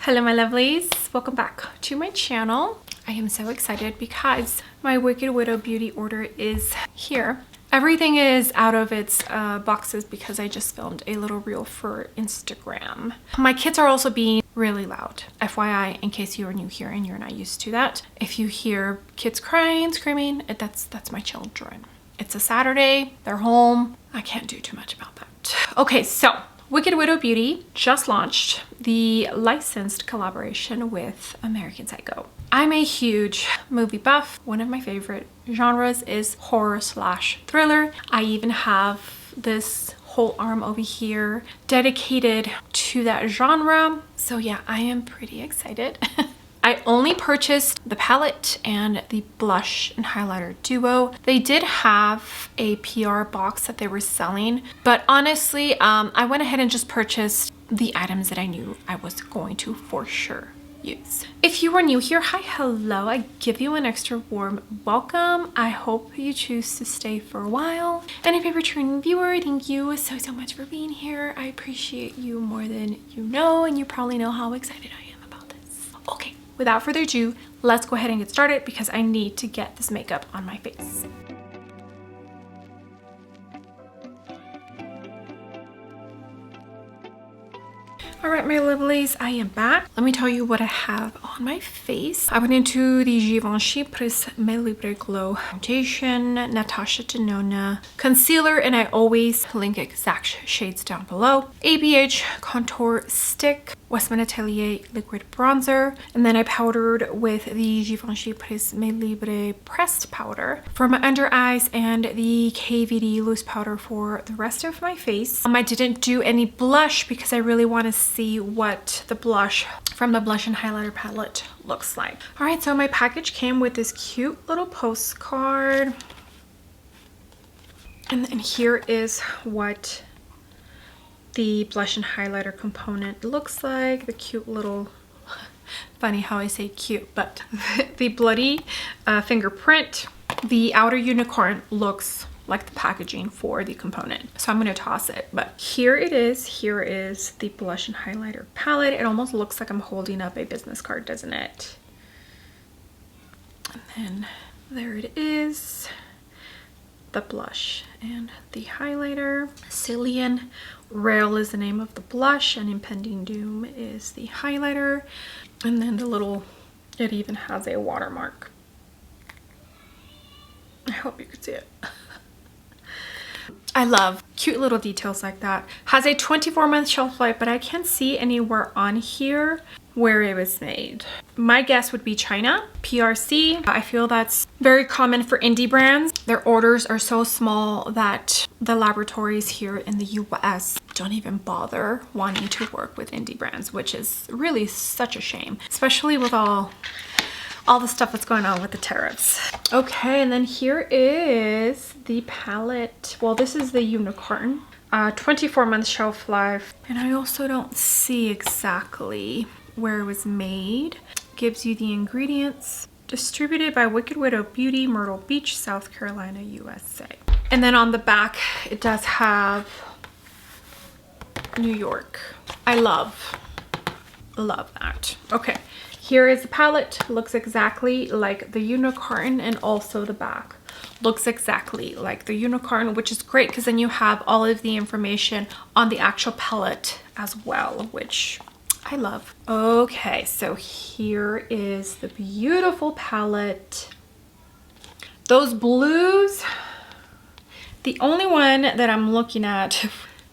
Hello my lovelies, welcome back to my channel. I am so excited because my Wicked Widow beauty order is here. Everything is out of its boxes because I just filmed a little reel for Instagram. My kids are also being really loud. FYI, in case you are new here and you're not used to that. If you hear kids crying, screaming, that's my children. It's a Saturday, they're home. I can't do too much about that. Okay, so Wicked Widow Beauty just launched the licensed collaboration with American Psycho. I'm a huge movie buff. One of my favorite genres is horror/thriller. I even have this whole arm over here dedicated to that genre. So yeah, I am pretty excited. I only purchased the palette and the blush and highlighter duo. They did have a PR box that they were selling, but honestly, I went ahead and just purchased the items that I knew I was going to for sure use. If you are new here, hi, hello. I give you an extra warm welcome. I hope you choose to stay for a while. And if you're a returning viewer, thank you so much for being here. I appreciate you more than you know, and you probably know how excited I am about this. Okay. Without further ado, let's go ahead and get started because I need to get this makeup on my face. All right, my lovelies, I am back. Let me tell you what I have on my face. I went into the Givenchy Press Me Libre Glow Foundation, Natasha Denona concealer, and I always link exact shades down below. ABH contour stick, Westman Atelier liquid bronzer, and then I powdered with the Givenchy Press Me Libre pressed powder for my under eyes and the KVD loose powder for the rest of my face. I didn't do any blush because I really want to see what the blush from the blush and highlighter palette looks like. All right, so my package came with this cute little postcard, and then here is what the blush and highlighter component looks like. The cute little, funny how I say cute, but the bloody fingerprint. The outer unicorn looks like the packaging for the component, so I'm going to toss it. But here it is. Here is the blush and highlighter palette. It almost looks like I'm holding up a business card, doesn't it? And then there it is, the blush and the highlighter. Cillian Rail is the name of the blush, and Impending Doom is the highlighter. And then the little, it even has a watermark. I hope you can see it. I love cute little details like that. Has a 24-month shelf life, but I can't see anywhere on here where it was made. My guess would be China, PRC. I feel that's very common for indie brands. Their orders are so small that the laboratories here in the US don't even bother wanting to work with indie brands, which is really such a shame, especially with all the stuff that's going on with the tariffs. Okay, and then here is the palette. Well, this is the unicorn, 24-month shelf life. And I also don't see exactly where it was made. Gives you the ingredients. Distributed by Wicked Widow Beauty, Myrtle Beach, South Carolina, USA. And then on the back, it does have New York. I love that. Okay. Here is the palette. Looks exactly like the unicorn, and also the back looks exactly like the unicorn, which is great because then you have all of the information on the actual palette as well, which I love. Okay, so here is the beautiful palette. Those blues, the only one that I'm looking at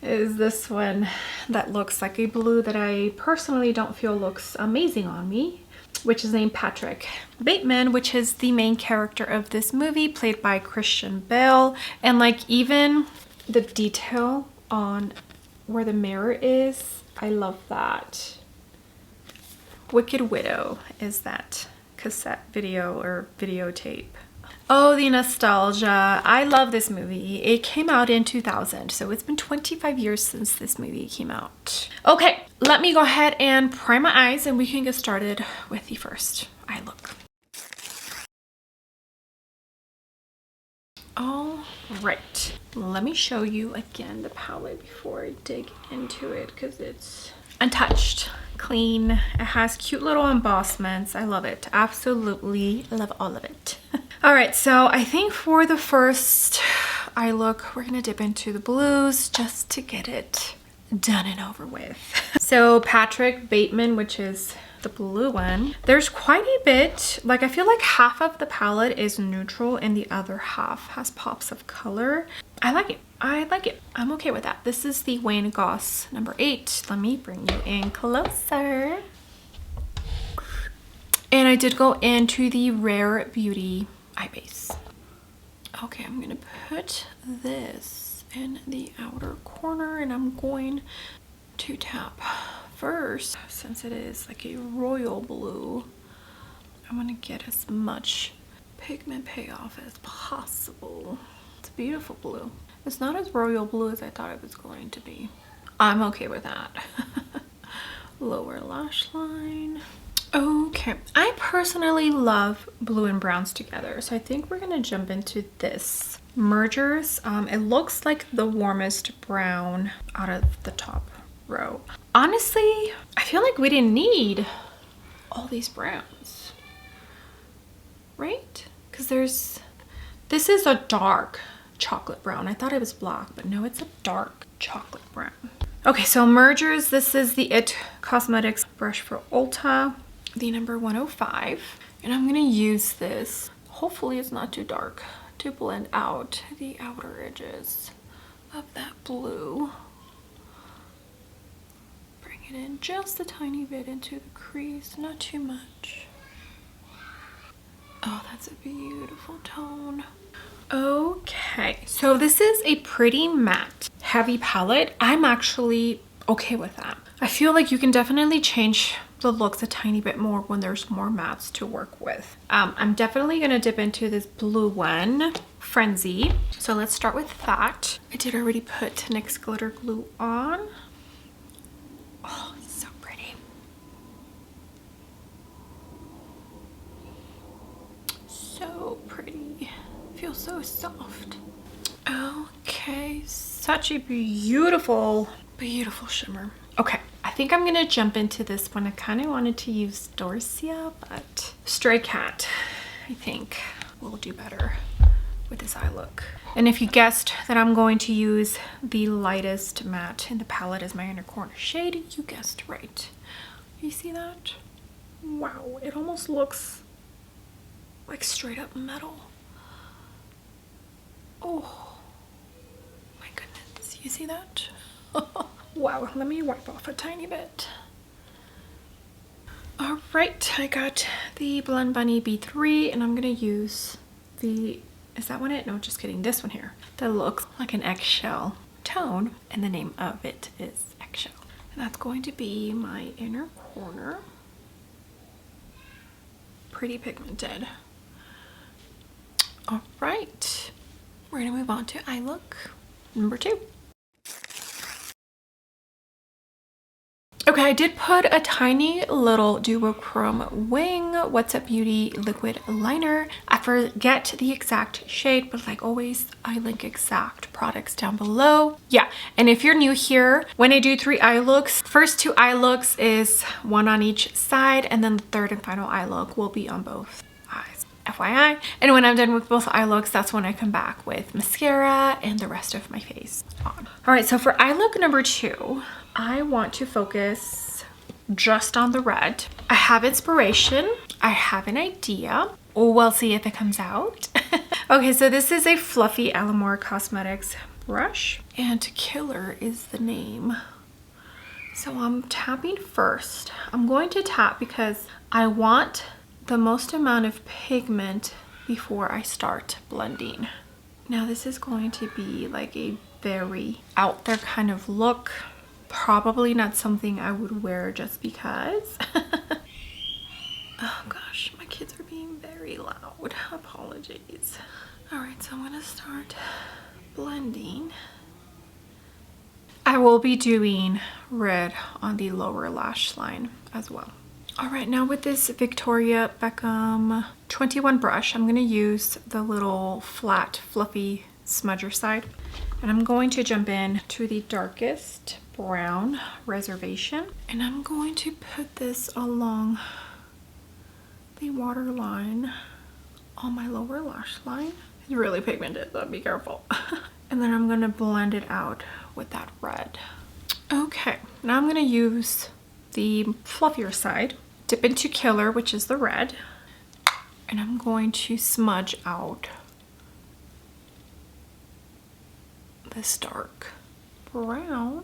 is this one that looks like a blue that I personally don't feel looks amazing on me, which is named Patrick Bateman, which is the main character of this movie, played by Christian Bale. And like even the detail on where the mirror is, I love that. Wicked Widow is that cassette video or videotape. Oh, the nostalgia. I love this movie. It came out in 2000, so it's been 25 years since this movie came out. Okay, let me go ahead and prime my eyes and we can get started with the first eye look. All right, let me show you again the palette before I dig into it because it's untouched, clean. It has cute little embossments. I love it. Absolutely love all of it. All right, so I think for the first eye look, we're gonna dip into the blues just to get it done and over with. So Patrick Bateman, which is the blue one, there's quite a bit, like I feel like half of the palette is neutral and the other half has pops of color. I like it. I like it. I'm okay with that. This is the Wayne Goss number 8. Let me bring you in closer. And I did go into the Rare Beauty eye base. Okay, I'm gonna put this in the outer corner and I'm going to tap first. Since it is like a royal blue, I'm gonna get as much pigment payoff as possible. It's a beautiful blue. It's not as royal blue as I thought it was going to be. I'm okay with that. Lower lash line. Okay, I personally love blue and browns together, so I think we're gonna jump into this mergers. It looks like the warmest brown out of the top row. Honestly, I feel like we didn't need all these browns, right? Because this is a dark chocolate brown. I thought it was black, but no, it's a dark chocolate brown. Okay, so mergers, this is the It Cosmetics brush for Ulta, the number 105, and I'm gonna use this, hopefully it's not too dark, to blend out the outer edges of that blue. Bring it in just a tiny bit into the crease, not too much. Oh, that's a beautiful tone. Okay, so this is a pretty matte, heavy palette. I'm actually okay with that. I feel like you can definitely change the looks a tiny bit more when there's more mattes to work with. I'm definitely gonna dip into this blue one, Frenzy. So let's start with that. I did already put NYX glitter glue on. Oh, it's so pretty. So pretty. Feels so soft. Okay, such a beautiful, beautiful shimmer. Okay, I think I'm gonna jump into this one. I kind of wanted to use Dorsia, but Stray Cat, I think, will do better with this eye look. And if you guessed that I'm going to use the lightest matte in the palette as my inner corner shade, you guessed right. You see that? Wow, it almost looks like straight up metal. Oh my goodness, you see that? Wow, let me wipe off a tiny bit. All right, I got the Blend Bunny B3 and I'm gonna use the, is that one it? No, just kidding, this one here. That looks like an eggshell tone and the name of it is Eggshell. And that's going to be my inner corner. Pretty pigmented. All right, we're gonna move on to eye look number 2. Okay, I did put a tiny little duochrome wing What's Up Beauty liquid liner. I forget the exact shade, but like always, I link exact products down below. Yeah, and if you're new here, when I do 3 eye looks, first 2 eye looks is one on each side, and then the third and final eye look will be on both eyes. FYI. And when I'm done with both eye looks, that's when I come back with mascara and the rest of my face on. All right, so for eye look number 2, I want to focus just on the red. I have inspiration. I have an idea. We'll see if it comes out. Okay, so this is a fluffy Alamore Cosmetics brush and Killer is the name. So I'm tapping first. I'm going to tap because I want the most amount of pigment before I start blending. Now this is going to be like a very out there kind of look. Probably not something I would wear just because. Oh gosh, my kids are being very loud. Apologies. All right, so I'm gonna start blending. I will be doing red on the lower lash line as well. All right, now with this Victoria Beckham 21 brush, I'm gonna use the little flat, fluffy smudger side. And I'm going to jump in to the darkest brown Reservation. And I'm going to put this along the waterline on my lower lash line. It's really pigmented, so be careful. And then I'm gonna blend it out with that red. Okay, now I'm gonna use the fluffier side, dip into Killer, which is the red, and I'm going to smudge out this dark brown,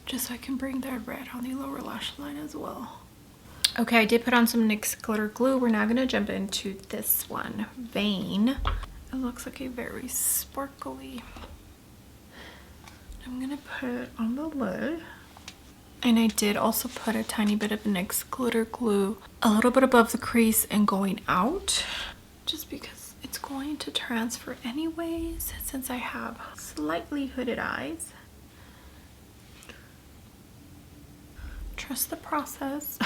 just so I can bring that red on the lower lash line as well. Okay, I did put on some NYX glitter glue. We're now gonna jump into this one, Vein. It looks like a very sparkly. I'm gonna put it on the lid. And I did also put a tiny bit of NYX glitter glue a little bit above the crease and going out, just because it's going to transfer anyways, since I have slightly hooded eyes. Trust the process.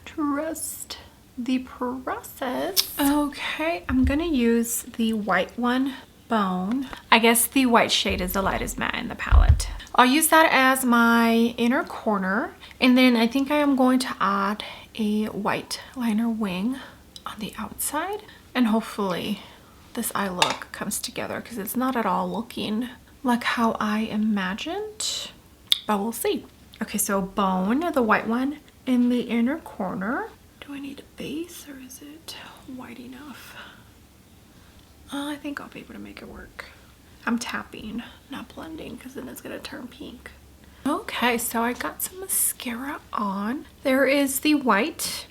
Trust the process. Okay, I'm gonna use the white one, Bone. I guess the white shade is the lightest matte in the palette. I'll use that as my inner corner, and then I think I am going to add a white liner wing on the outside, and hopefully this eye look comes together, because it's not at all looking like how I imagined, but we'll see. Okay, so Bone, the white one, in the inner corner. Do I need a base, or is it white enough? I think I'll be able to make it work. I'm tapping, not blending, because then it's gonna turn pink. Okay, so I got some mascara on. There is the white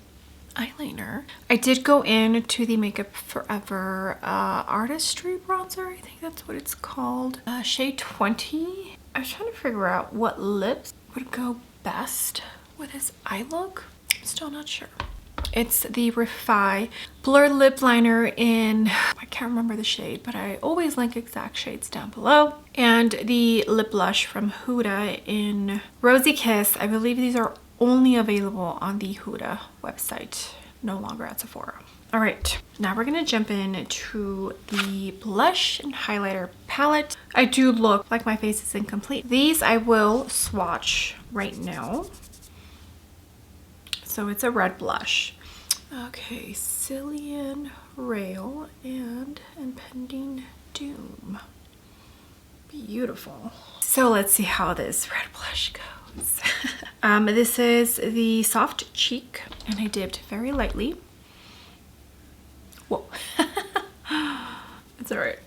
eyeliner. I did go into the Makeup Forever Artistry bronzer. I think that's what it's called. Shade 20. I was trying to figure out what lips would go best with this eye look. I'm still not sure. It's the Refi Blur Lip Liner in, I can't remember the shade, but I always link exact shades down below. And the lip blush from Huda in Rosy Kiss. I believe these are only available on the Huda website, no longer at Sephora. All right, now we're gonna jump into the blush and highlighter palette. I do look like my face is incomplete. These I will swatch right now. So it's a red blush. Okay, Cillian Rail and Impending Doom. Beautiful. So let's see how this red blush goes. This is the Soft Cheek, and I dipped very lightly. Whoa. It's all right.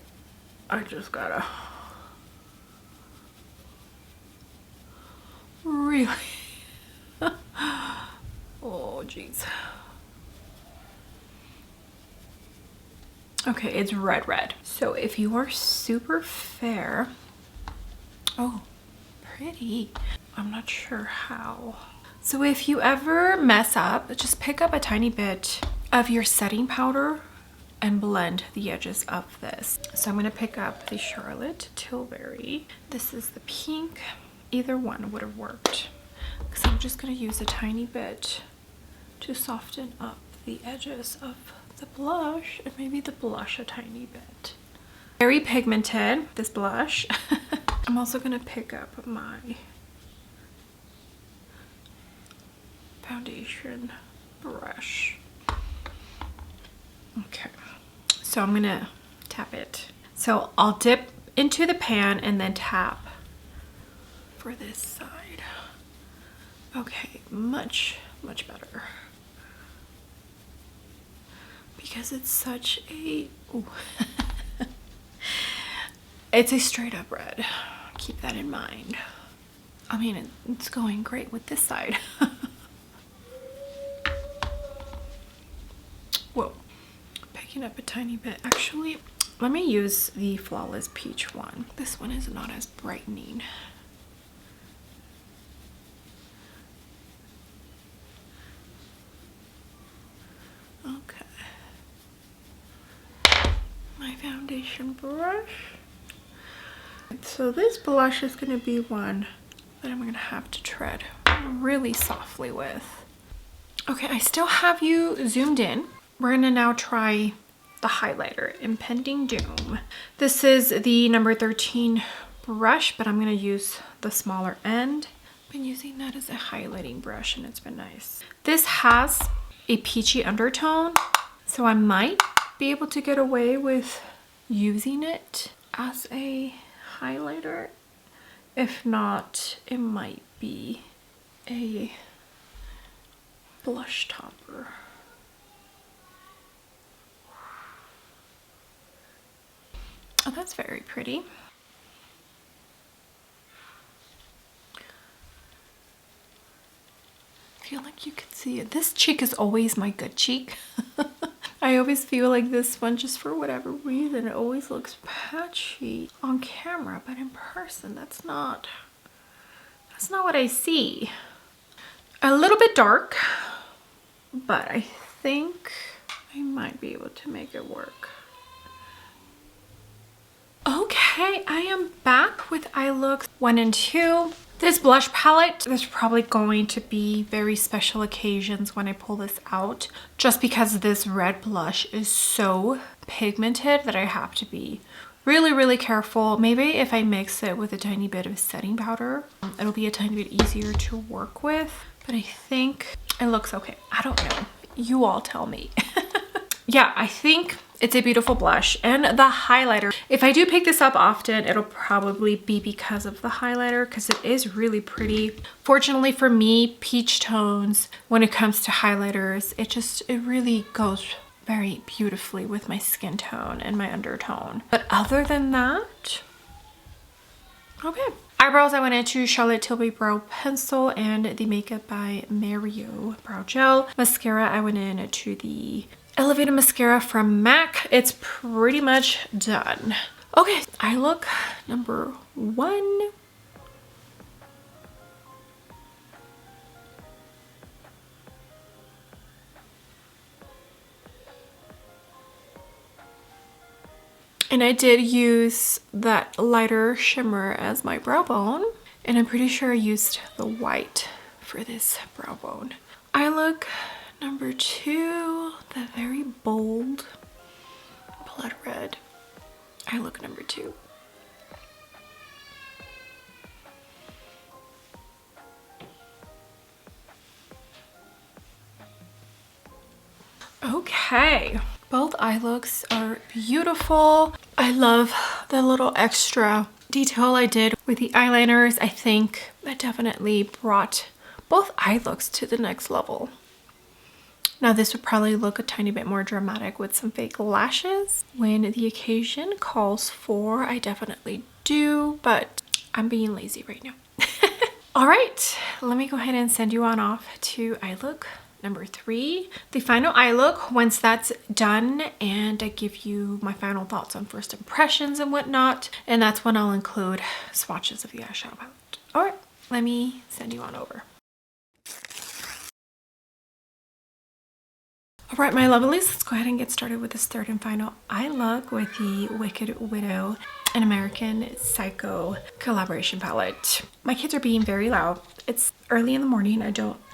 I just gotta really. Oh, jeez. Okay, it's red. So if you are super fair, oh, pretty. I'm not sure how. So if you ever mess up, just pick up a tiny bit of your setting powder and blend the edges of this. So I'm gonna pick up the Charlotte Tilbury. This is the pink. Either one would have worked, because I'm just gonna use a tiny bit to soften up the edges of the blush, and maybe the blush a tiny bit. Very pigmented, this blush. I'm also gonna pick up my foundation brush. Okay, so I'm gonna tap it. So I'll dip into the pan and then tap for this side. Okay, much better. Because it's such a, ooh. It's a straight up red. Keep that in mind. I mean, it's going great with this side. Whoa, picking up a tiny bit. Actually, let me use the Flawless Peach one. This one is not as brightening. Okay. My foundation brush. So this blush is going to be one that I'm going to have to tread really softly with. Okay, I still have you zoomed in. We're going to now try the highlighter, Impending Doom. This is the number 13 brush, but I'm gonna use the smaller end. I've been using that as a highlighting brush and it's been nice. This has a peachy undertone, so I might be able to get away with using it as a highlighter. If not, it might be a blush topper. Oh, that's very pretty. I feel like you can see it. This cheek is always my good cheek. I always feel like this one, just for whatever reason, it always looks patchy on camera, but in person, that's not what I see. A little bit dark, but I think I might be able to make it work. Okay, I am back with eye looks 1 and 2. This blush palette, there's probably going to be very special occasions when I pull this out, just because this red blush is so pigmented that I have to be really, really careful. Maybe if I mix it with a tiny bit of setting powder, it'll be a tiny bit easier to work with, but I think it looks okay. I don't know. You all tell me. Yeah, I think it's a beautiful blush. And the highlighter, if I do pick this up often, it'll probably be because of the highlighter, because it is really pretty. Fortunately for me, peach tones, when it comes to highlighters, it really goes very beautifully with my skin tone and my undertone. But other than that, okay. Eyebrows, I went into Charlotte Tilbury Brow Pencil and the Makeup by Mario Brow Gel. Mascara, I went into the Elevated Mascara from MAC. It's pretty much done. Okay, eye look number 1. And I did use that lighter shimmer as my brow bone. And I'm pretty sure I used the white for this brow bone. Eye look number 2, the very bold blood red. Eye look number 2. Okay, both eye looks are beautiful. I love the little extra detail I did with the eyeliners. I think that definitely brought both eye looks to the next level. Now this would probably look a tiny bit more dramatic with some fake lashes when the occasion calls for. I definitely do, but I'm being lazy right now. All right, let me go ahead and send you on off to eye look number 3, the final eye look. Once that's done and I give you my final thoughts on first impressions and whatnot, and that's when I'll include swatches of the eyeshadow palette. All right, let me send you on over. All right, my lovelies, let's go ahead and get started with this third and final eye look with the Wicked Widow and American Psycho collaboration palette. My kids are being very loud. It's early in the morning.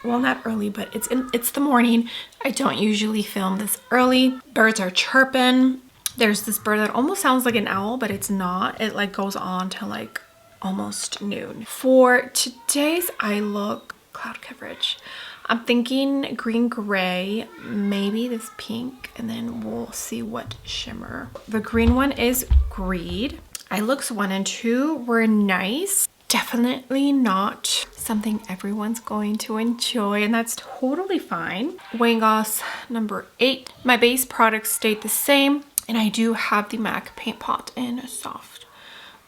Well, not early, but it's the morning. I don't usually film this early. Birds are chirping. There's this bird that almost sounds like an owl, but it's not. It like goes on till like almost noon. For today's eye look, cloud coverage, I'm thinking green gray, maybe this pink, and then we'll see what shimmer. The green one is Greed. Eye looks 1 and 2 were nice. Definitely not something everyone's going to enjoy, and that's totally fine. Wangos number 8. My base products stayed the same, and I do have the MAC Paint Pot in Soft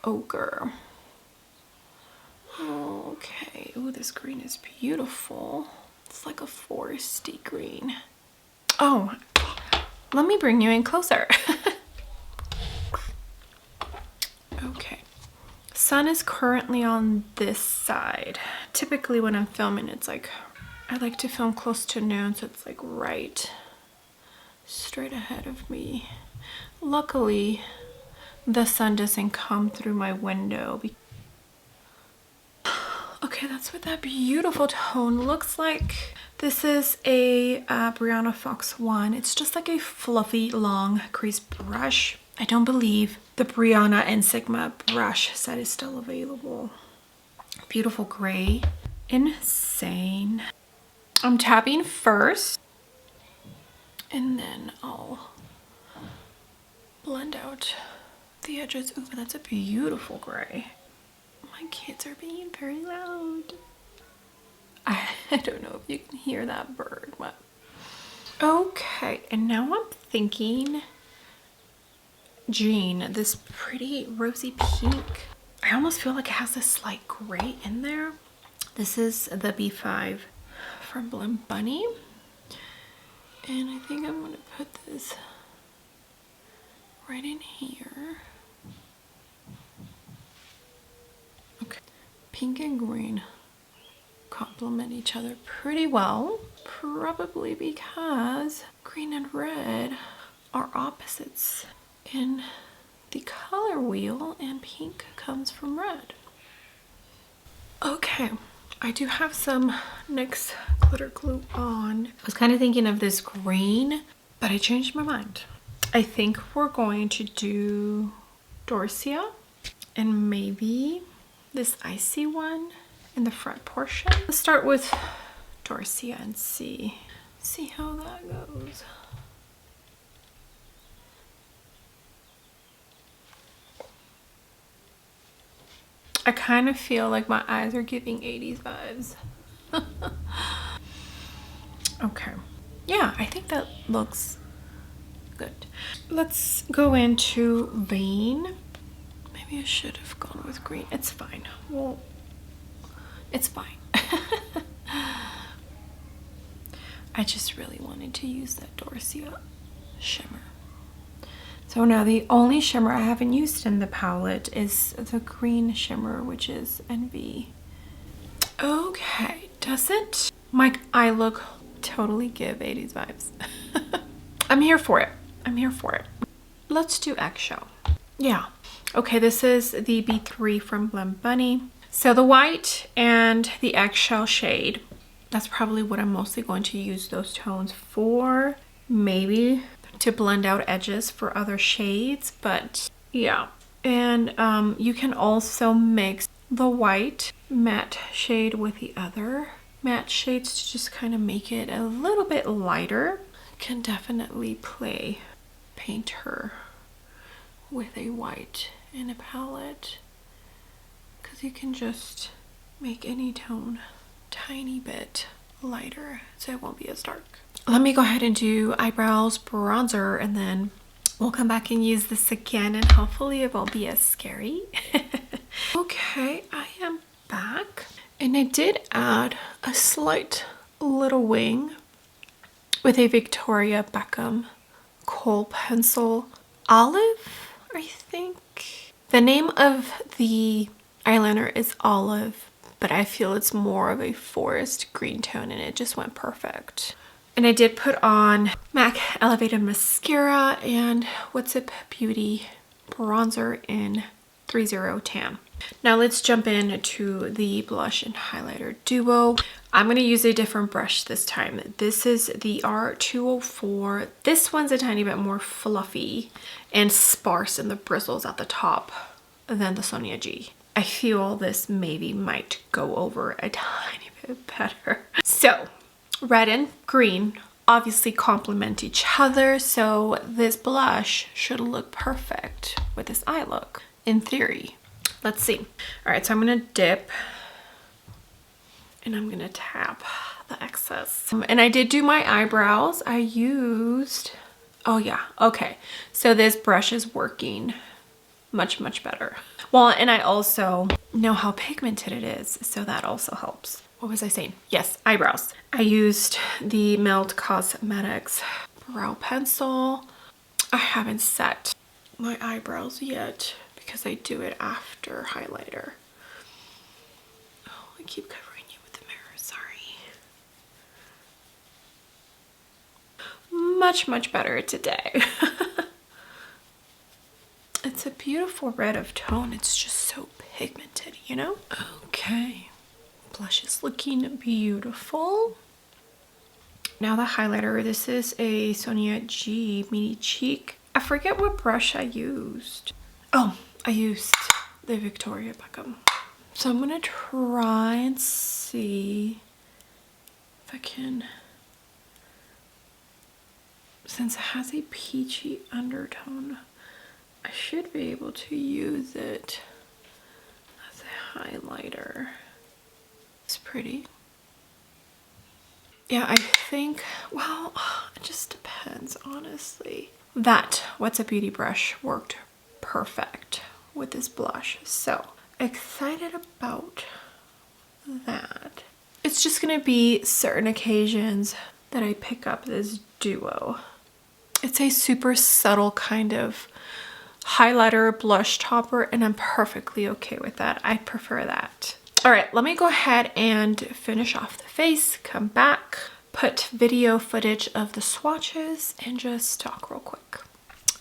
Ochre. Okay, oh, this green is beautiful. It's like a foresty green. Oh, let me bring you in closer. Okay, sun is currently on this side. Typically when I'm filming, it's like, I like to film close to noon, so it's like right straight ahead of me. Luckily, the sun doesn't come through my window. Okay, Okay, that's what that beautiful tone looks like. This is a Brianna Fox 1. It's just like a fluffy, long crease brush. I don't believe the Brianna and Sigma brush set is still available. Beautiful gray. Insane. I'm tapping first, and then I'll blend out the edges. Ooh, that's a beautiful gray. My kids are being very loud. I don't know if you can hear that bird, but okay. And now I'm thinking Jean, this pretty rosy pink. I almost feel like it has a slight gray in there. This is the B5 from Blim Bunny. And I think I'm gonna put this right in here. Okay, pink and green complement each other pretty well, probably because green and red are opposites in the color wheel, and pink comes from red. Okay, I do have some NYX glitter glue on. I was kind of thinking of this green, but I changed my mind. I think we're going to do Dorsia and maybe this icy one in the front portion. Let's start with Dorsia and see how that goes. I kind of feel like my eyes are giving 80s vibes. Okay. Yeah, I think that looks good. Let's go into Vein. Maybe I should have gone with green. It's fine. Well, it's fine. I just really wanted to use that Dorsia shimmer. So now the only shimmer I haven't used in the palette is the green shimmer, which is Envy. Okay, doesn't my eye look totally give 80s vibes? I'm here for it. I'm here for it. Let's do eggshell. Yeah. Okay, this is the B3 from Blim Bunny. So the white and the eggshell shade, that's probably what I'm mostly going to use those tones for. Maybe to blend out edges for other shades, but yeah. And you can also mix the white matte shade with the other matte shades to just kind of make it a little bit lighter. Can definitely play painter with a white in a palette, because you can just make any tone tiny bit lighter so it won't be as dark. Let me go ahead and do eyebrows, bronzer, and then we'll come back and use this again, and hopefully it won't be as scary. Okay, I am back, and I did add a slight little wing with a Victoria Beckham kohl pencil. Olive, I think. The name of the eyeliner is Olive, but I feel it's more of a forest green tone, and it just went perfect. And I did put on MAC Elevated Mascara and What's It Beauty bronzer in 30 Tan. Now let's jump into the blush and highlighter duo. I'm going to use a different brush this time. This is the R204. This one's a tiny bit more fluffy and sparse in the bristles at the top than the Sonia G. I feel this maybe might go over a tiny bit better. So red and green obviously complement each other, so this blush should look perfect with this eye look, in theory. Let's see. All right, so I'm gonna dip and I'm gonna tap the excess. And I did do my eyebrows. I used, oh yeah, okay. So this brush is working much, much better. Well, and I also know how pigmented it is, so that also helps. What was I saying? Yes, eyebrows. I used the Melt Cosmetics brow pencil. I haven't set my eyebrows yet because I do it after highlighter. Oh, I keep covering you with the mirror, sorry. Much, much better today. It's a beautiful red of tone. It's just so pigmented, you know? Okay. Blush is looking beautiful. Now the highlighter. This is a Sonia G Mini Cheek. I forget what brush I used. Oh, I used the Victoria Beckham. So I'm gonna try and see if I can, since it has a peachy undertone, I should be able to use it as a highlighter. It's pretty. Yeah, I think, well, it just depends, honestly. That What's a Beauty brush worked perfect with this blush. So excited about that. It's just gonna be certain occasions that I pick up this duo. It's a super subtle kind of highlighter blush topper, and I'm perfectly okay with that. I prefer that. All right, let me go ahead and finish off the face, come back, put video footage of the swatches, and just talk real quick.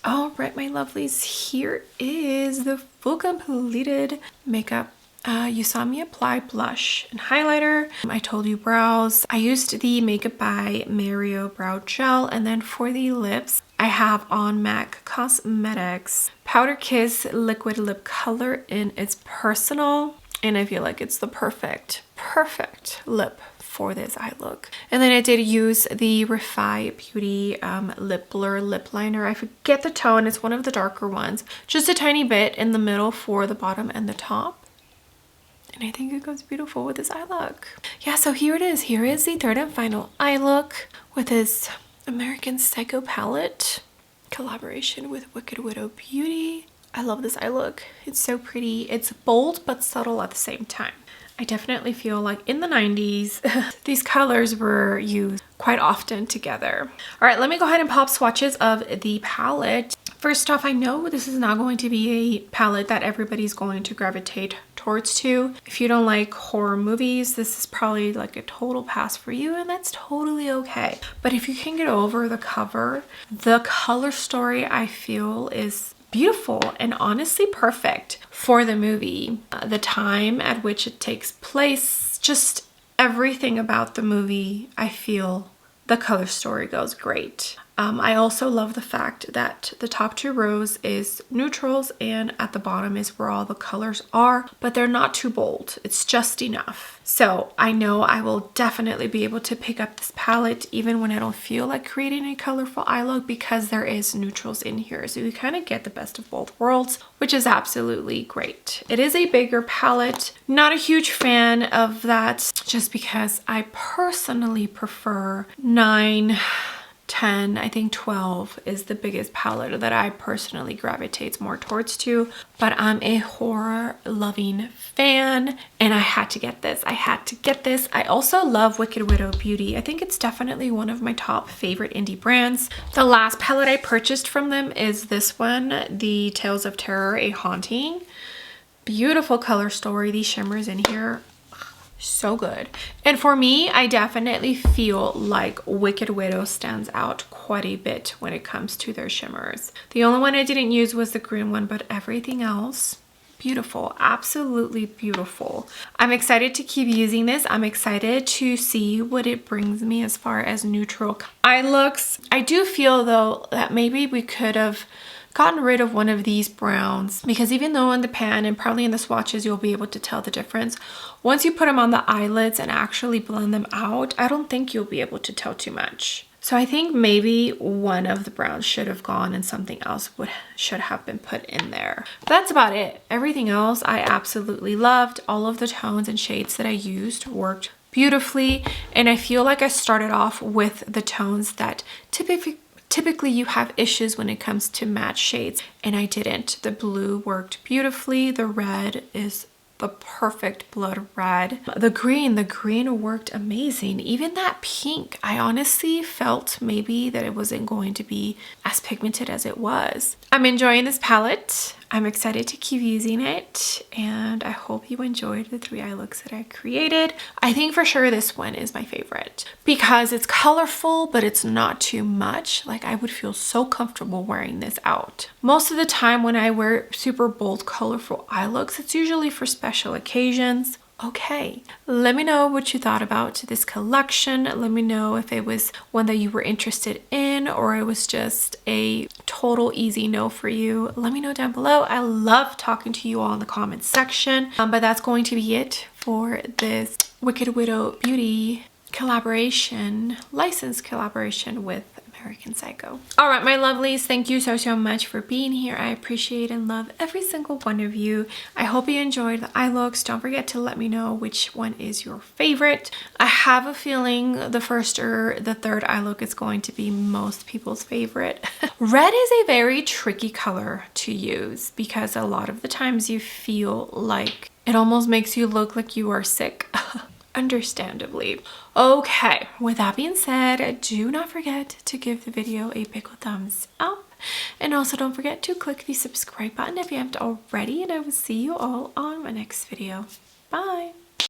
All right, my lovelies, here is the full completed makeup. You saw me apply blush and highlighter. I told you brows. I used the Makeup by Mario Brow Gel, and then for the lips, I have on MAC Cosmetics Powder Kiss Liquid Lip Color in its Personal, and I feel like it's the perfect lip for this eye look. And then I did use the Refi Beauty Lip Blur Lip Liner. I forget the tone. It's one of the darker ones. Just a tiny bit in the middle for the bottom and the top. And I think it goes beautiful with this eye look. Yeah, so here it is. Here is the third and final eye look with this American Psycho palette collaboration with Wicked Widow Beauty. I love this eye look. It's so pretty. It's bold but subtle at the same time. I definitely feel like in the 90s, these colors were used quite often together. All right, let me go ahead and pop swatches of the palette. First off, I know this is not going to be a palette that everybody's going to gravitate towards to. If you don't like horror movies, this is probably like a total pass for you, and that's totally okay. But if you can get over the cover, the color story I feel is beautiful and honestly perfect for the movie. The time at which it takes place, just everything about the movie, I feel the color story goes great. I also love the fact that the top two rows is neutrals and at the bottom is where all the colors are, but they're not too bold. It's just enough. So I know I will definitely be able to pick up this palette even when I don't feel like creating a colorful eye look, because there is neutrals in here. So you kind of get the best of both worlds, which is absolutely great. It is a bigger palette. Not a huge fan of that, just because I personally prefer 9, 10, I think 12 is the biggest palette that I personally gravitate more towards to, but I'm a horror loving fan and I had to get this. I also love Wicked Widow Beauty. I think it's definitely one of my top favorite indie brands. The last palette I purchased from them is this one, the Tales of Terror, A Haunting. Beautiful color story. These shimmers in here, so good. And for me, I definitely feel like Wicked Widow stands out quite a bit when it comes to their shimmers. The only one I didn't use was the green one, but everything else, beautiful, absolutely beautiful. I'm excited to keep using this. I'm excited to see what it brings me as far as neutral eye looks. I do feel though that maybe we could have gotten rid of one of these browns, because even though in the pan and probably in the swatches you'll be able to tell the difference, once you put them on the eyelids and actually blend them out, I don't think you'll be able to tell too much. So I think maybe one of the browns should have gone and something else should have been put in there. But that's about it. Everything else I absolutely loved. All of the tones and shades that I used worked beautifully, and I feel like I started off with the tones that typically you have issues when it comes to matte shades, and I didn't. The blue worked beautifully. The red is the perfect blood red. The green worked amazing. Even that pink, I honestly felt maybe that it wasn't going to be as pigmented as it was. I'm enjoying this palette. I'm excited to keep using it, and I hope you enjoyed the 3 eye looks that I created. I think for sure this one is my favorite because it's colorful, but it's not too much. Like, I would feel so comfortable wearing this out. Most of the time when I wear super bold, colorful eye looks, it's usually for special occasions Okay, let me know what you thought about this collection. Let me know if it was one that you were interested in or it was just a total easy no for you. Let me know down below. I love talking to you all in the comments section. But that's going to be it for this Wicked Widow Beauty collaboration, licensed collaboration with American Psycho. All right, my lovelies, thank you so much for being here. I appreciate and love every single one of you. I hope you enjoyed the eye looks. Don't forget to let me know which one is your favorite. I have a feeling the first or the third eye look is going to be most people's favorite. Red is a very tricky color to use because a lot of the times you feel like it almost makes you look like you are sick. Understandably. Okay, with that being said, do not forget to give the video a big thumbs up, and also don't forget to click the subscribe button if you haven't already, and I will see you all on my next video. Bye.